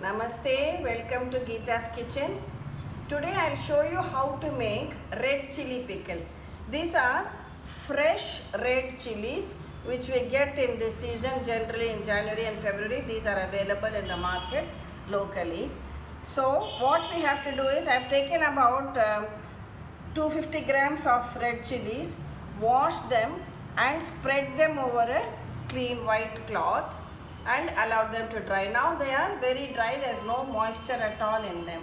Namaste, welcome to Geeta's Kitchen. Today I'll show you how to make red chili pickle. These are fresh red chilies which we get in this season, generally in January and February. These are available in the market locally. So what we have to do is I've taken about 250 grams of red chilies, wash them and spread them over a clean white cloth and allow them to dry. Now they are very dry, there is no moisture at all in them.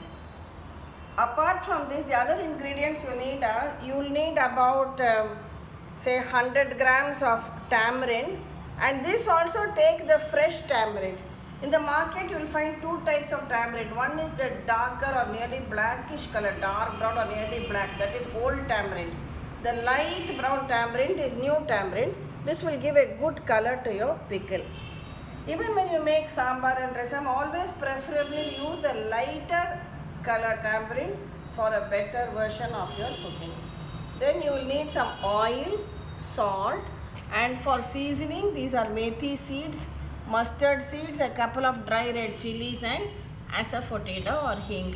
Apart from this, the other ingredients you need are, you will need about say 100 grams of tamarind, and this also take the fresh tamarind. In the market you will find two types of tamarind. One is the darker or nearly blackish color, dark brown or nearly black, that is old tamarind. The light brown tamarind is new tamarind. This will give a good color to your pickle. Even when you make sambar and rasam, always preferably use the lighter color tamarind for a better version of your cooking. Then you will need some oil, salt, and for seasoning these are methi seeds, mustard seeds, a couple of dry red chilies and Asafoetida or Hing.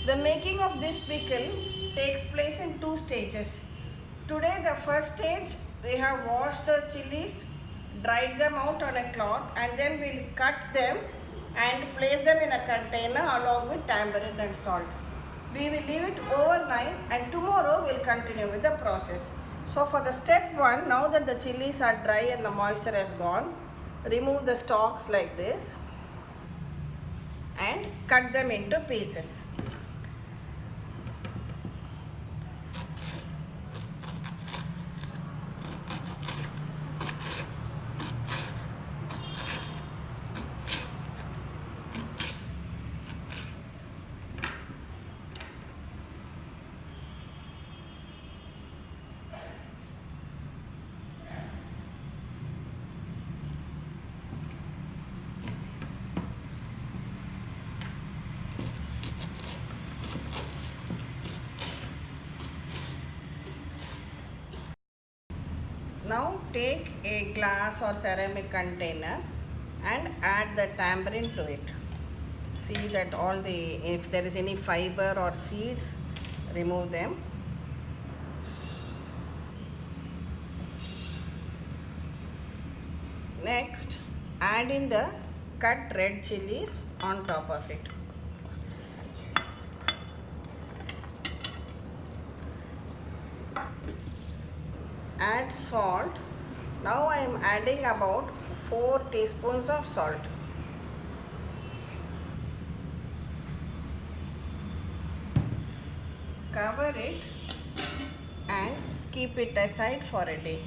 The making of this pickle takes place in two stages. Today the first stage, we have washed the chilies, dried them out on a cloth, and then we'll cut them and place them in a container along with tamarind and salt. We will leave it overnight and tomorrow we'll continue with the process. So for the step 1, now that the chilies are dry and the moisture has gone, remove the stalks like this and cut them into pieces. Now take a glass or ceramic container and add the tamarind to it. See that if there is any fiber or seeds, remove them. Next, add in the cut red chilies on top of it. Add salt. Now I am adding about 4 teaspoons of salt. Cover it and keep it aside for a day.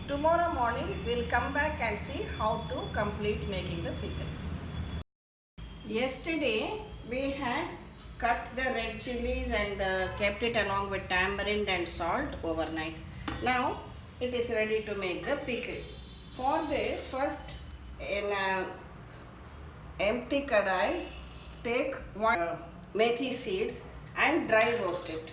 Tomorrow morning we will come back and see how to complete making the pickle. Yesterday we had cut the red chilies and kept it along with tamarind and salt overnight. Now it is ready to make the pickle. For this, first in an empty kadai, take 1 methi seeds and dry roast it.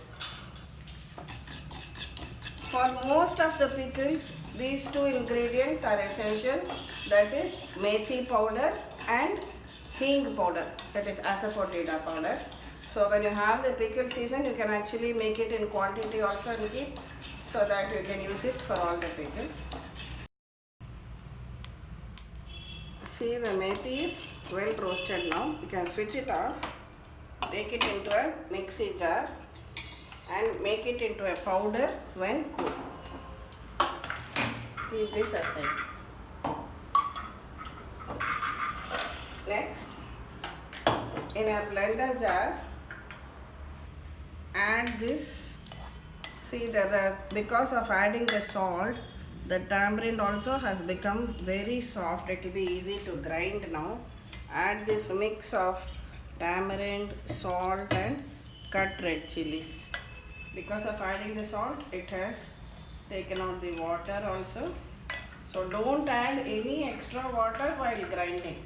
For most of the pickles, these two ingredients are essential, that is methi powder and hing powder, that is Asafoetida powder. So when you have the pickle season, you can actually make it in quantity also and keep, so that you can use it for all the pickles. See, the methi is well roasted now. You can switch it off, take it into a mixie jar and make it into a powder when cool. Keep this aside. Next, in a blender jar, add this. See, because of adding the salt, the tamarind also has become very soft. It will be easy to grind now. Add this mix of tamarind, salt and cut red chilies. Because of adding the salt, it has taken out the water also. So don't add any extra water while grinding.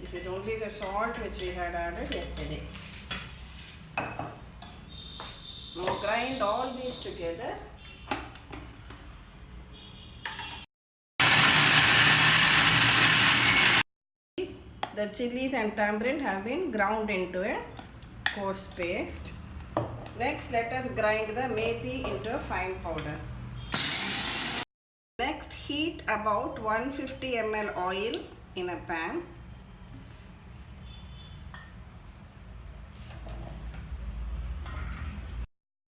This is only the salt which we had added yesterday. Now grind all these together. the chilies and tamarind have been ground into a coarse paste. Next, let us grind the methi into a fine powder. Next, heat about 150 ml oil in a pan.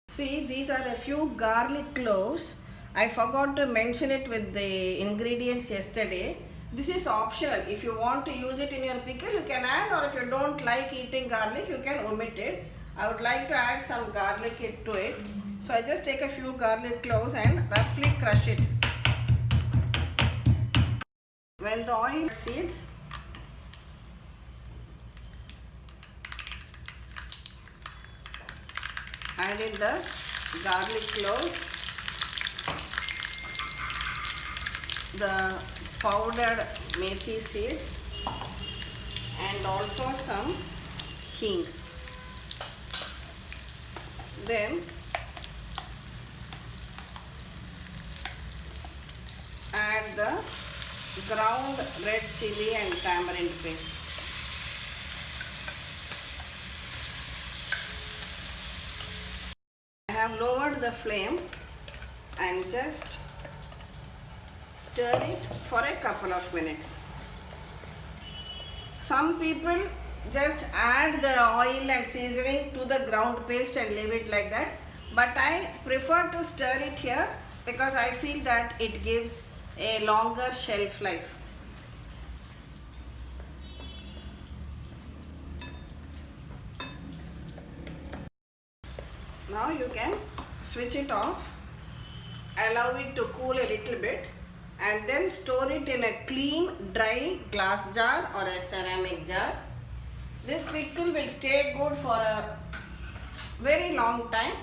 See, these are a few garlic cloves. I forgot to mention it with the ingredients yesterday. This is optional. If you want to use it in your pickle, you can add, or if you don't like eating garlic, you can omit it. I would like to add some garlic to it. So I just take a few garlic cloves and roughly crush it. When the oil seeds, add in the garlic cloves, the powdered methi seeds, and also some hing. Then add the ground red chilli and tamarind paste. I have lowered the flame and just stir it for a couple of minutes. Some people just add the oil and seasoning to the ground paste and leave it like that, but I prefer to stir it here because I feel that it gives a longer shelf life. Now you can switch it off, allow it to cool a little bit, and then store it in a clean dry glass jar or a ceramic jar. This pickle will stay good for a very long time,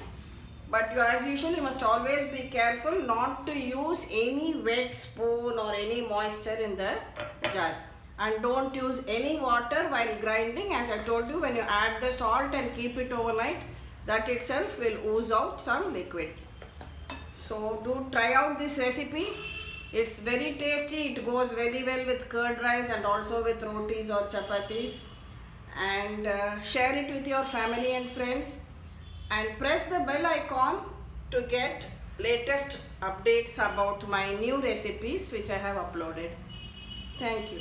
but you, as usual, you must always be careful not to use any wet spoon or any moisture in the jar, and don't use any water while grinding. As I told you, when you add the salt and keep it overnight, that itself will ooze out some liquid. So do try out this recipe. It's very tasty. It goes very well with curd rice and also with rotis or chapatis. And share it with your family and friends, and press the bell icon to get latest updates about my new recipes which I have uploaded. Thank you.